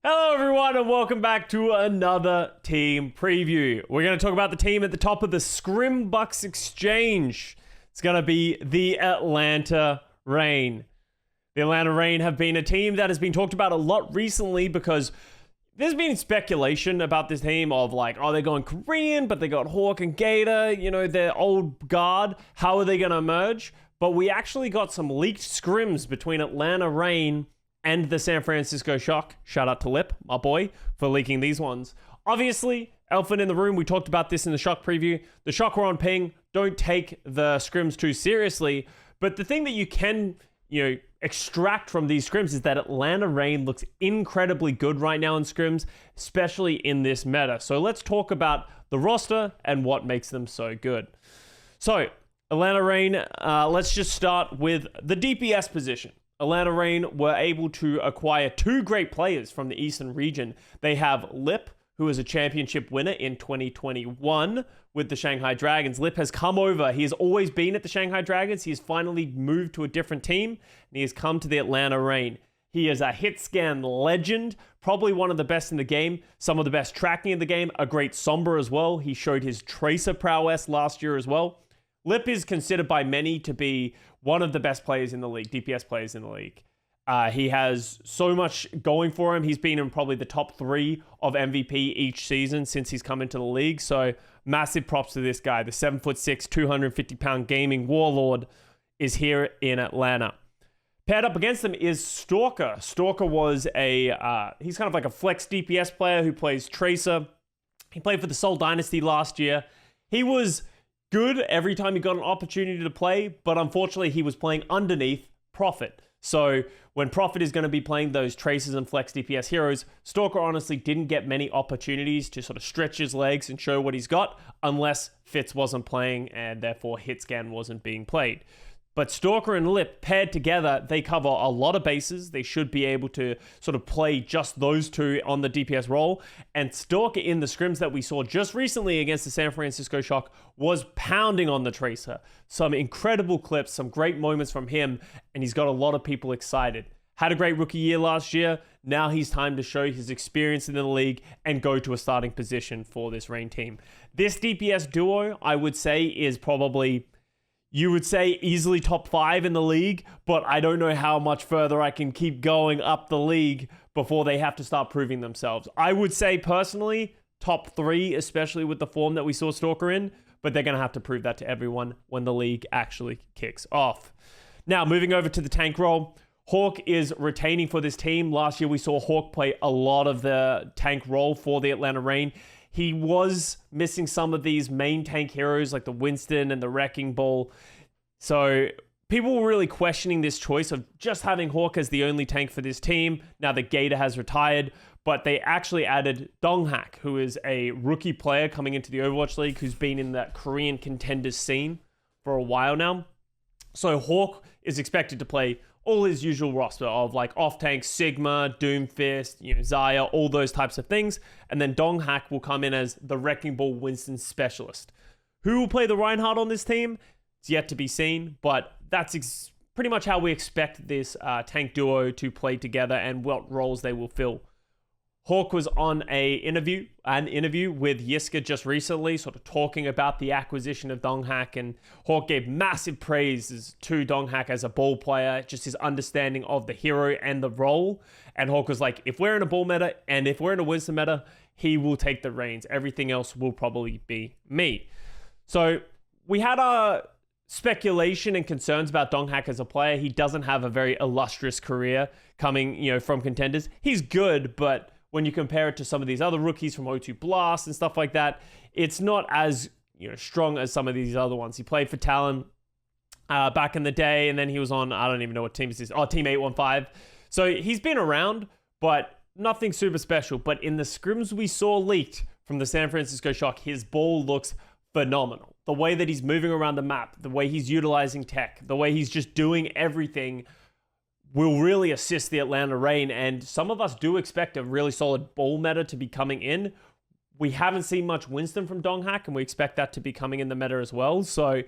Hello everyone and welcome back to another team preview. We're going to talk about the team at the top of the Scrimbucks Exchange. It's going to be the Atlanta Reign. The Atlanta Reign have been a team that has been talked about a lot recently because there's been speculation about this team of like, oh, they're going Korean, but they got Hawk and Gator, you know, their old guard. How are they going to emerge? But we actually got some leaked scrims between Atlanta Reign and the San Francisco Shock. Shout out to Lip, my boy, for leaking these ones. Obviously, elephant in the room, we talked about this in the Shock preview. The Shock were on ping. Don't take the scrims too seriously. But the thing that you can, extract from these scrims is that Atlanta Reign looks incredibly good right now in scrims, especially in this meta. So let's talk about the roster and what makes them so good. So, Atlanta Reign, let's just start with the DPS position. Atlanta Reign were able to acquire two great players from the Eastern region. They have Lip, who is a championship winner in 2021 with the Shanghai Dragons. Lip has come over. He has always been at the Shanghai Dragons. He has finally moved to a different team, and he has come to the Atlanta Reign. He is a hit scan legend, probably one of the best in the game, some of the best tracking in the game, a great Sombra as well. He showed his Tracer prowess last year as well. Lip is considered by many to be one of the best players in the league, DPS players in the league. He has so much going for him. He's been in probably the top 3 of MVP each season since he's come into the league. So massive props to this guy. The 7'6", 250-pound gaming warlord is here in Atlanta. Paired up against him is Stalker. Stalker was he's kind of like a flex DPS player who plays Tracer. He played for the Seoul Dynasty last year. He was good every time he got an opportunity to play, but unfortunately he was playing underneath Prophet. So when Prophet is going to be playing those Tracers and Flex DPS heroes, Stalker honestly didn't get many opportunities to sort of stretch his legs and show what he's got unless Fitz wasn't playing and therefore Hitscan wasn't being played. But Stalker and Lip paired together, they cover a lot of bases. They should be able to sort of play just those two on the DPS role. And Stalker in the scrims that we saw just recently against the San Francisco Shock was pounding on the Tracer. Some incredible clips, some great moments from him, and he's got a lot of people excited. Had a great rookie year last year. Now he's time to show his experience in the league and go to a starting position for this Reign team. This DPS duo, I would say, is probably, you would say, easily top 5 in the league, but I don't know how much further I can keep going up the league before they have to start proving themselves. I would say personally, top 3, especially with the form that we saw Stalker in, but they're going to have to prove that to everyone when the league actually kicks off. Now, moving over to the tank role, Hawk is retaining for this team. Last year, we saw Hawk play a lot of the tank role for the Atlanta Reign. He was missing some of these main tank heroes like the Winston and the Wrecking Ball. So people were really questioning this choice of just having Hawk as the only tank for this team now that Gator has retired. But they actually added Donghak, who is a rookie player coming into the Overwatch League who's been in that Korean Contenders scene for a while now. So Hawk is expected to play all his usual roster of like off-tank, Sigma, Doomfist, Zaya, all those types of things. And then Donghak will come in as the Wrecking Ball Winston specialist. Who will play the Reinhardt on this team? It's yet to be seen, but that's pretty much how we expect this tank duo to play together and what roles they will fill. Hawk was on an interview with Yiska just recently, sort of talking about the acquisition of Donghak, and Hawk gave massive praises to Donghak as a ball player, just his understanding of the hero and the role. And Hawk was like, if we're in a ball meta and if we're in a Winston meta, he will take the reins. Everything else will probably be me. So we had our speculation and concerns about Donghak as a player. He doesn't have a very illustrious career coming, from Contenders. He's good, but when you compare it to some of these other rookies from O2 Blast and stuff like that, it's not as strong as some of these other ones. He played for Talon back in the day, and then he was on, I don't even know what team this is. Oh, Team 815. So he's been around, but nothing super special. But in the scrims we saw leaked from the San Francisco Shock, his ball looks phenomenal. The way that he's moving around the map, the way he's utilizing tech, the way he's just doing everything will really assist the Atlanta Reign, and some of us do expect a really solid ball meta to be coming in. We haven't seen much Winston from Donghak, and we expect that to be coming in the meta as well. So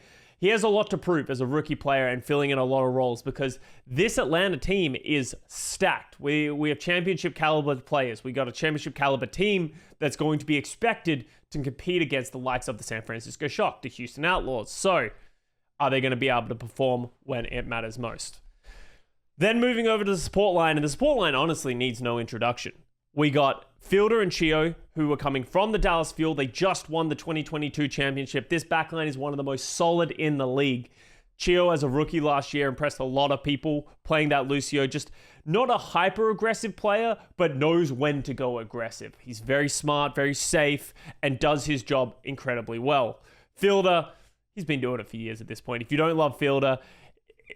he has a lot to prove as a rookie player and filling in a lot of roles because this Atlanta team is stacked. We have championship caliber players. We got a championship caliber team that's going to be expected to compete against the likes of the San Francisco Shock, the Houston Outlaws. So are they going to be able to perform when it matters most? Then moving over to the support line, and the support line honestly needs no introduction. We got Fielder and Chio, who were coming from the Dallas Fuel. They just won the 2022 championship. This backline is one of the most solid in the league. Chio, as a rookie last year, impressed a lot of people playing that Lucio. Just not a hyper-aggressive player, but knows when to go aggressive. He's very smart, very safe, and does his job incredibly well. Fielder, he's been doing it for years at this point. If you don't love Fielder,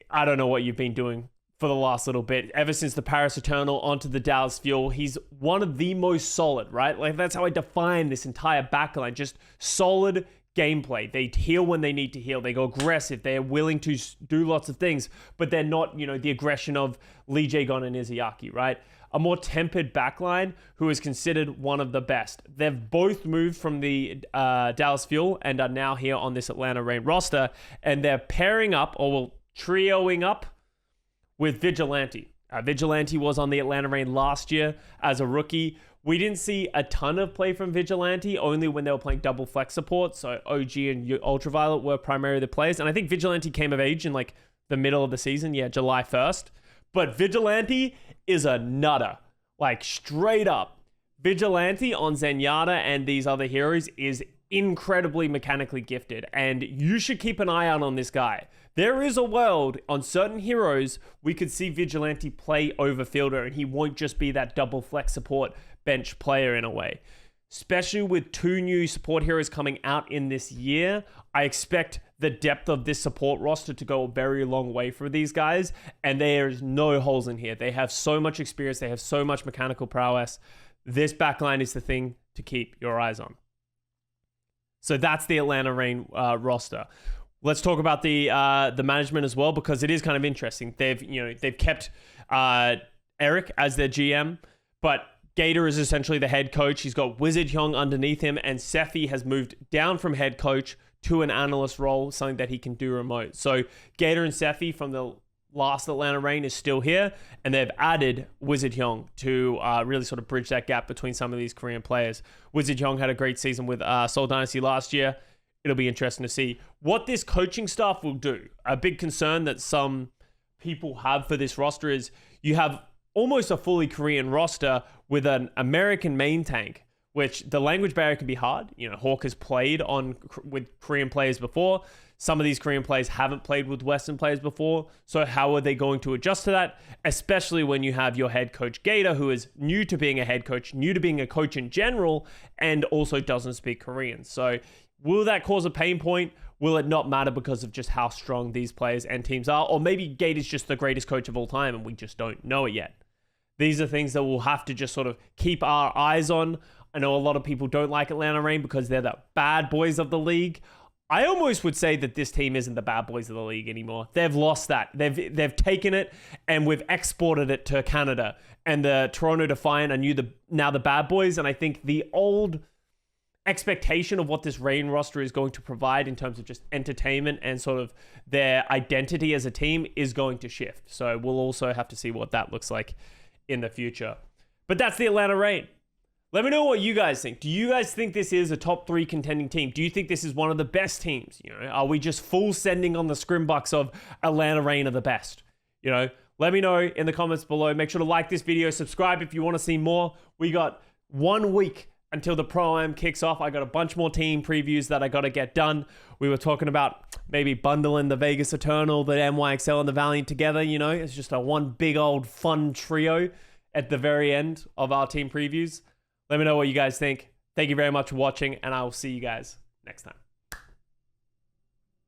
I don't know what you've been doing for the last little bit. Ever since the Paris Eternal onto the Dallas Fuel, he's one of the most solid, right? Like, that's how I define this entire backline. Just solid gameplay. They heal when they need to heal. They go aggressive. They're willing to do lots of things, but they're not, the aggression of Lee Jae-gon and Izayaki, right? A more tempered backline who is considered one of the best. They've both moved from the Dallas Fuel and are now here on this Atlanta Reign roster, and they're pairing up, or trioing up, with Vigilante. Vigilante was on the Atlanta Reign last year as a rookie. We didn't see a ton of play from Vigilante, only when they were playing double flex support. So OG and Ultraviolet were primarily the players. And I think Vigilante came of age in like the middle of the season. Yeah, July 1st. But Vigilante is a nutter. Like, straight up. Vigilante on Zenyatta and these other heroes is incredibly mechanically gifted. And you should keep an eye out on this guy. There is a world on certain heroes we could see Vigilante play over Fielder, and he won't just be that double flex support bench player in a way. Especially with 2 new support heroes coming out in this year, I expect the depth of this support roster to go a very long way for these guys, and there's no holes in here. They have so much experience, they have so much mechanical prowess. This backline is the thing to keep your eyes on. So that's the Atlanta Reign roster. Let's talk about the management as well, because it is kind of interesting. They've kept Eric as their GM, but Gator is essentially the head coach. He's got Wizard Hyung underneath him, and Sephi has moved down from head coach to an analyst role, something that he can do remote. So Gator and Sephi from the last Atlanta Reign is still here, and they've added Wizard Hyung to really sort of bridge that gap between some of these Korean players. Wizard Hyung had a great season with Seoul Dynasty last year. It'll be interesting to see what this coaching staff will do. A big concern that some people have for this roster is you have almost a fully Korean roster with an American main tank, which the language barrier can be hard. Hawk has played with Korean players before. Some of these Korean players haven't played with Western players before. So how are they going to adjust to that? Especially when you have your head coach Gator, who is new to being a head coach, new to being a coach in general, and also doesn't speak Korean. So will that cause a pain point? Will it not matter because of just how strong these players and teams are? Or maybe Gator's just the greatest coach of all time and we just don't know it yet. These are things that we'll have to just sort of keep our eyes on. I know a lot of people don't like Atlanta Reign because they're the bad boys of the league. I almost would say that this team isn't the bad boys of the league anymore. They've lost that. They've taken it and we've exported it to Canada. And the Toronto Defiant are now the bad boys. And I think the old expectation of what this Reign roster is going to provide in terms of just entertainment and sort of their identity as a team is going to shift. So we'll also have to see what that looks like in the future. But that's the Atlanta Reign. Let me know what you guys think. Do you guys think this is a top 3 contending team? Do you think this is one of the best teams? Are we just full sending on the scrimbucks of Atlanta Reign are the best? Let me know in the comments below. Make sure to like this video, subscribe if you want to see more. We got 1 week until the Pro-Am kicks off. I got a bunch more team previews that I got to get done. We were talking about maybe bundling the Vegas Eternal, the NYXL, and the Valiant together. It's just a one big old fun trio at the very end of our team previews. Let me know what you guys think. Thank you very much for watching, and I will see you guys next time.